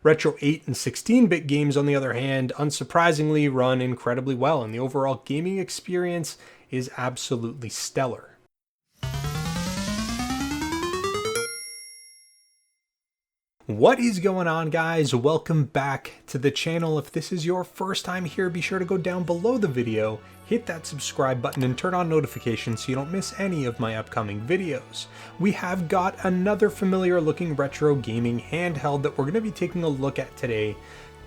Retro 8 and 16-bit games, on the other hand, unsurprisingly run incredibly well, and the overall gaming experience is absolutely stellar. What is going on, guys? Welcome back to the channel. If this is your first time here, be sure to go down below the video, hit that subscribe button, and turn on notifications so you don't miss any of my upcoming videos. We have got another familiar looking retro gaming handheld that we're going to be taking a look at today.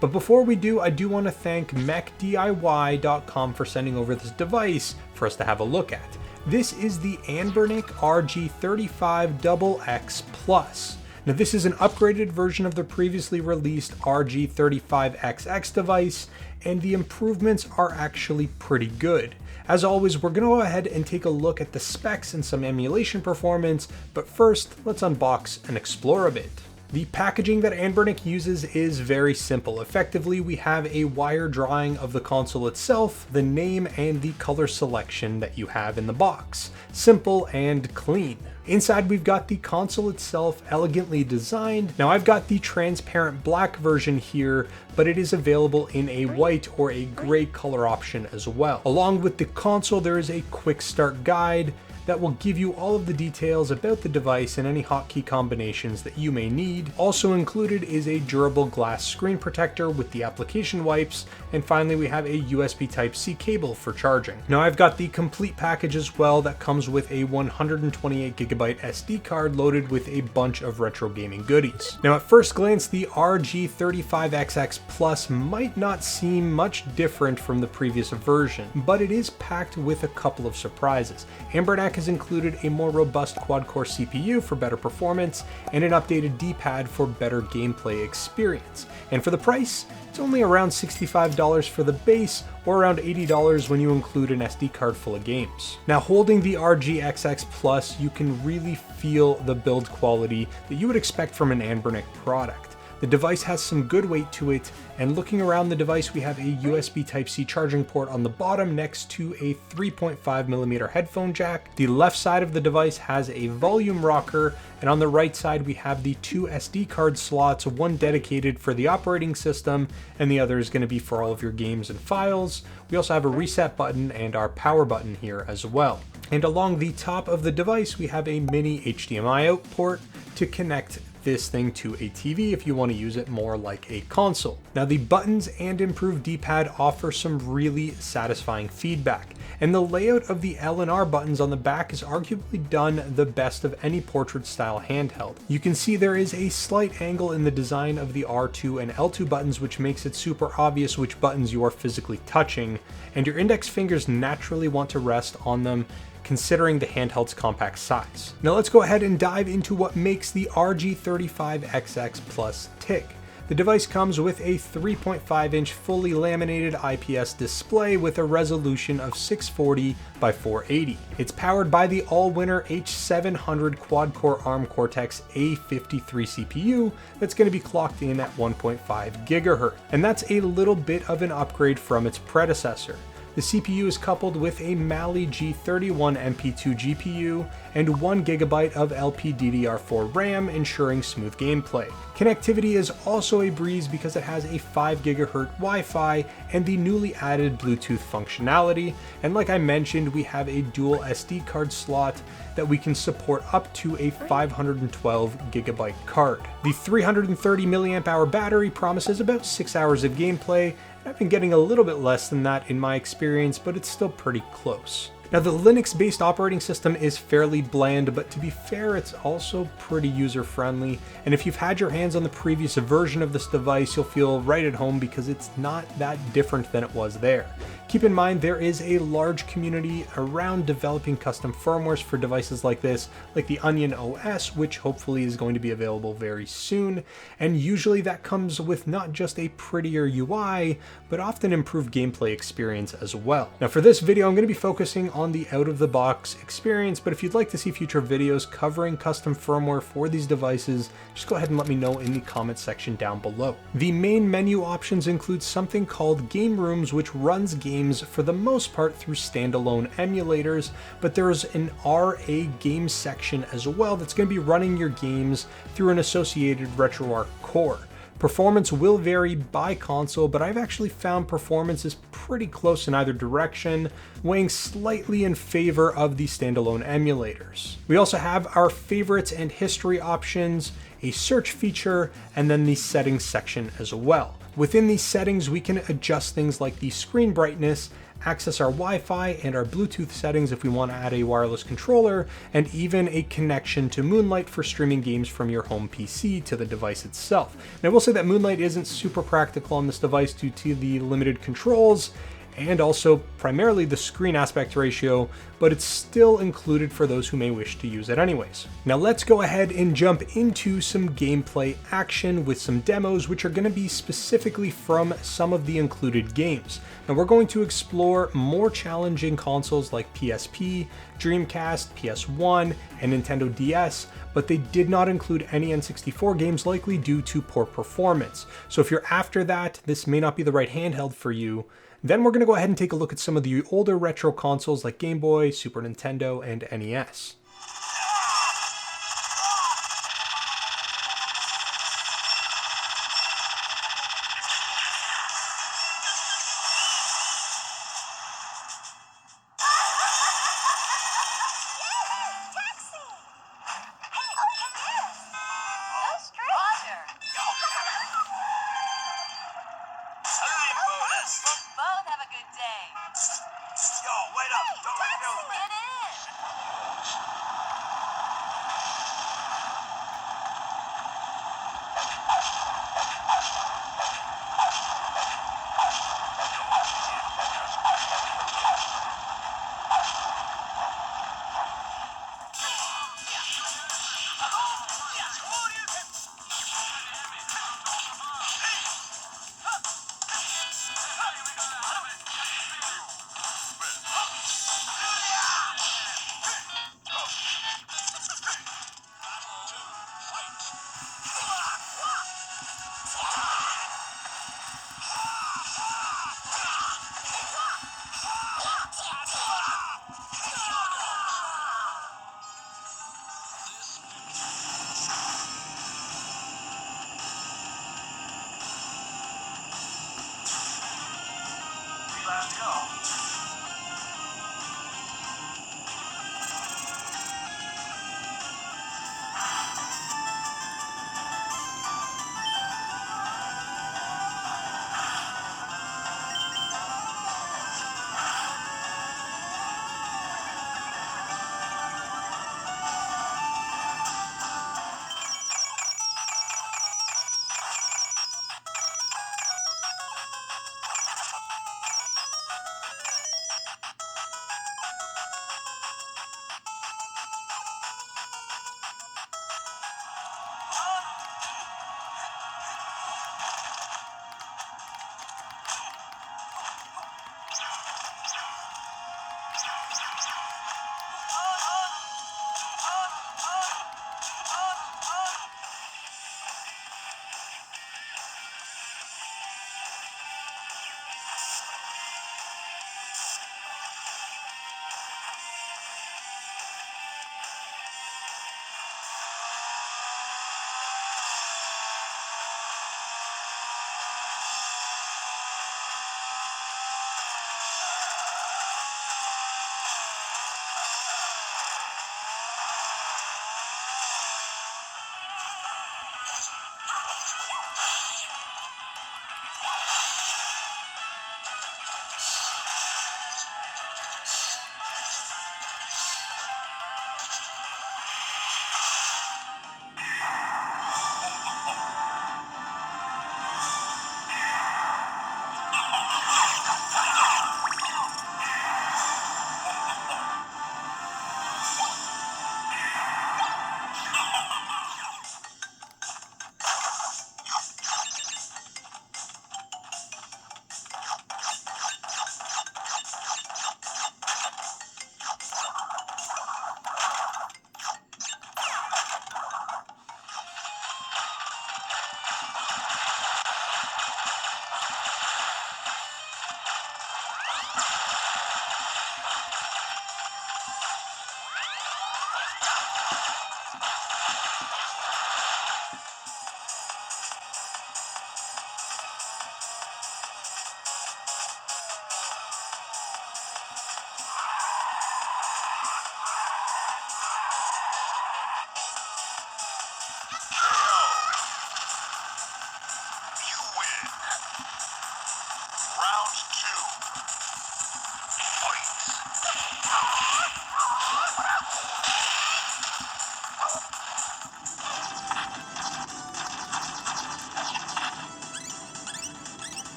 But before we do, I do want to thank MechDIY.com for sending over this device for us to have a look at. This is the Anbernic RG35XX Plus. Now, this is an upgraded version of the previously released RG35XX device, and the improvements are actually pretty good. As always, we're going to go ahead and take a look at the specs and some emulation performance, but first, let's unbox and explore a bit. The packaging that Anbernic uses is very simple. Effectively, we have a wire drawing of the console itself, the name, and the color selection that you have in the box. Simple and clean. Inside, we've got the console itself elegantly designed. Now, I've got the transparent black version here, but it is available in a white or a gray color option as well. Along with the console, there is a quick start guide that will give you all of the details about the device and any hotkey combinations that you may need. Also included is a durable glass screen protector with the application wipes, and finally we have a USB Type-C cable for charging. Now, I've got the complete package as well that comes with a 128GB SD card loaded with a bunch of retro gaming goodies. Now, at first glance, the RG35XX Plus might not seem much different from the previous version, but it is packed with a couple of surprises. Anbernic has included a more robust quad-core CPU for better performance and an updated D-pad for better gameplay experience. And for the price, it's only around $65 for the base, or around $80 when you include an SD card full of games. Now, holding the RGXX Plus, you can really feel the build quality that you would expect from an Anbernic product. The device has some good weight to it, and looking around the device, we have a USB Type-C charging port on the bottom next to a 3.5mm headphone jack. The left side of the device has a volume rocker, and on the right side we have the two SD card slots, one dedicated for the operating system, and the other is going to be for all of your games and files. We also have a reset button and our power button here as well. And along the top of the device, we have a mini HDMI out port to connect this thing to a TV if you want to use it more like a console. Now, the buttons and improved D-pad offer some really satisfying feedback, and the layout of the L and R buttons on the back is arguably done the best of any portrait style handheld. You can see there is a slight angle in the design of the R2 and L2 buttons, which makes it super obvious which buttons you are physically touching, and your index fingers naturally want to rest on them, considering the handheld's compact size. Now, let's go ahead and dive into what makes the RG35XX Plus tick. The device comes with a 3.5-inch fully laminated IPS display with a resolution of 640 by 480. It's powered by the all-winner H700 quad-core ARM Cortex-A53 CPU that's going to be clocked in at 1.5 GHz, and that's a little bit of an upgrade from its predecessor. The CPU is coupled with a Mali G31 MP2 GPU and 1GB of LPDDR4 RAM, ensuring smooth gameplay. Connectivity is also a breeze because it has a 5 GHz Wi-Fi and the newly added Bluetooth functionality, and like I mentioned, we have a dual SD card slot that we can support up to a 512GB card. The 330 mAh battery promises about 6 hours of gameplay. I've been getting a little bit less than that in my experience, but it's still pretty close. Now, the Linux-based operating system is fairly bland, but to be fair, it's also pretty user-friendly, and if you've had your hands on the previous version of this device, you'll feel right at home because it's not that different than it was there. Keep in mind, there is a large community around developing custom firmwares for devices like this, like the Onion OS, which hopefully is going to be available very soon, and usually that comes with not just a prettier UI, but often improved gameplay experience as well. Now, for this video, I'm going to be focusing on the out-of-the-box experience, but if you'd like to see future videos covering custom firmware for these devices, just go ahead and let me know in the comment section down below. The main menu options include something called Game Rooms, which runs games for the most part through standalone emulators, but there's an RA Games section as well that's going to be running your games through an associated RetroArch core. Performance will vary by console, but I've actually found performance is pretty close in either direction, weighing slightly in favor of the standalone emulators. We also have our favorites and history options, a search feature, and then the settings section as well. Within these settings, we can adjust things like the screen brightness, access our Wi-Fi and our Bluetooth settings if we want to add a wireless controller, and even a connection to Moonlight for streaming games from your home PC to the device itself. And I will say that Moonlight isn't super practical on this device due to the limited controls and also primarily the screen aspect ratio, but it's still included for those who may wish to use it anyways. Now let's go ahead and jump into some gameplay action with some demos, which are going to be specifically from some of the included games. Now we're going to explore more challenging consoles like PSP, Dreamcast, PS1, and Nintendo DS, but they did not include any N64 games, likely due to poor performance. So if you're after that, this may not be the right handheld for you. Then we're going to go ahead and take a look at some of the older retro consoles like Game Boy, Super Nintendo, and NES.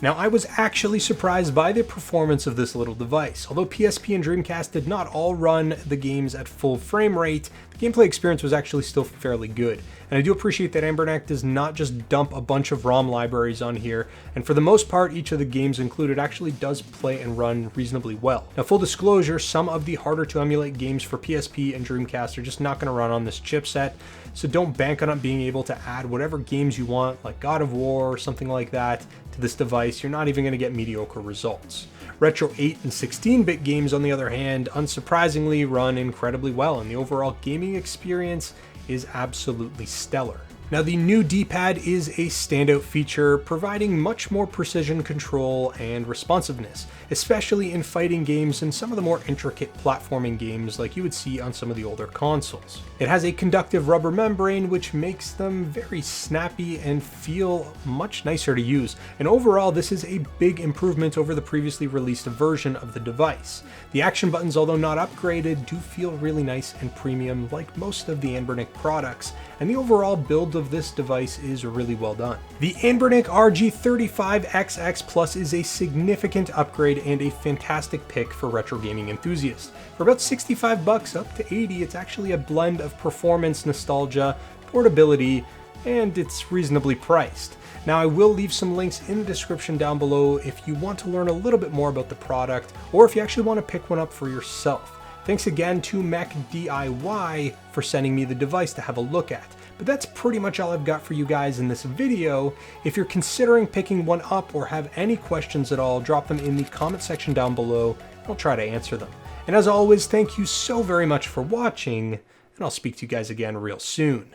Now, I was actually surprised by the performance of this little device. Although PSP and Dreamcast did not all run the games at full frame rate, the gameplay experience was actually still fairly good. And I do appreciate that Anbernic does not just dump a bunch of ROM libraries on here, and for the most part, each of the games included actually does play and run reasonably well. Now, full disclosure, some of the harder to emulate games for PSP and Dreamcast are just not going to run on this chipset, so don't bank on it being able to add whatever games you want, like God of War or something like that, to this device. You're not even going to get mediocre results. Retro 8 and 16-bit games, on the other hand, unsurprisingly run incredibly well, and the overall gaming experience is absolutely stellar. Now, the new D-pad is a standout feature, providing much more precision control and responsiveness, especially in fighting games and some of the more intricate platforming games like you would see on some of the older consoles. It has a conductive rubber membrane, which makes them very snappy and feel much nicer to use, and overall this is a big improvement over the previously released version of the device. The action buttons, although not upgraded, do feel really nice and premium like most of the Anbernic products, and the overall build of this device is really well done. The Anbernic RG35XX Plus is a significant upgrade and a fantastic pick for retro gaming enthusiasts. For about $65 up to $80, it's actually a blend of performance, nostalgia, portability, and it's reasonably priced. Now, I will leave some links in the description down below if you want to learn a little bit more about the product, or if you actually want to pick one up for yourself. Thanks again to MechDIY for sending me the device to have a look at. But that's pretty much all I've got for you guys in this video. If you're considering picking one up or have any questions at all, drop them in the comment section down below, and I'll try to answer them. And as always, thank you so very much for watching, and I'll speak to you guys again real soon.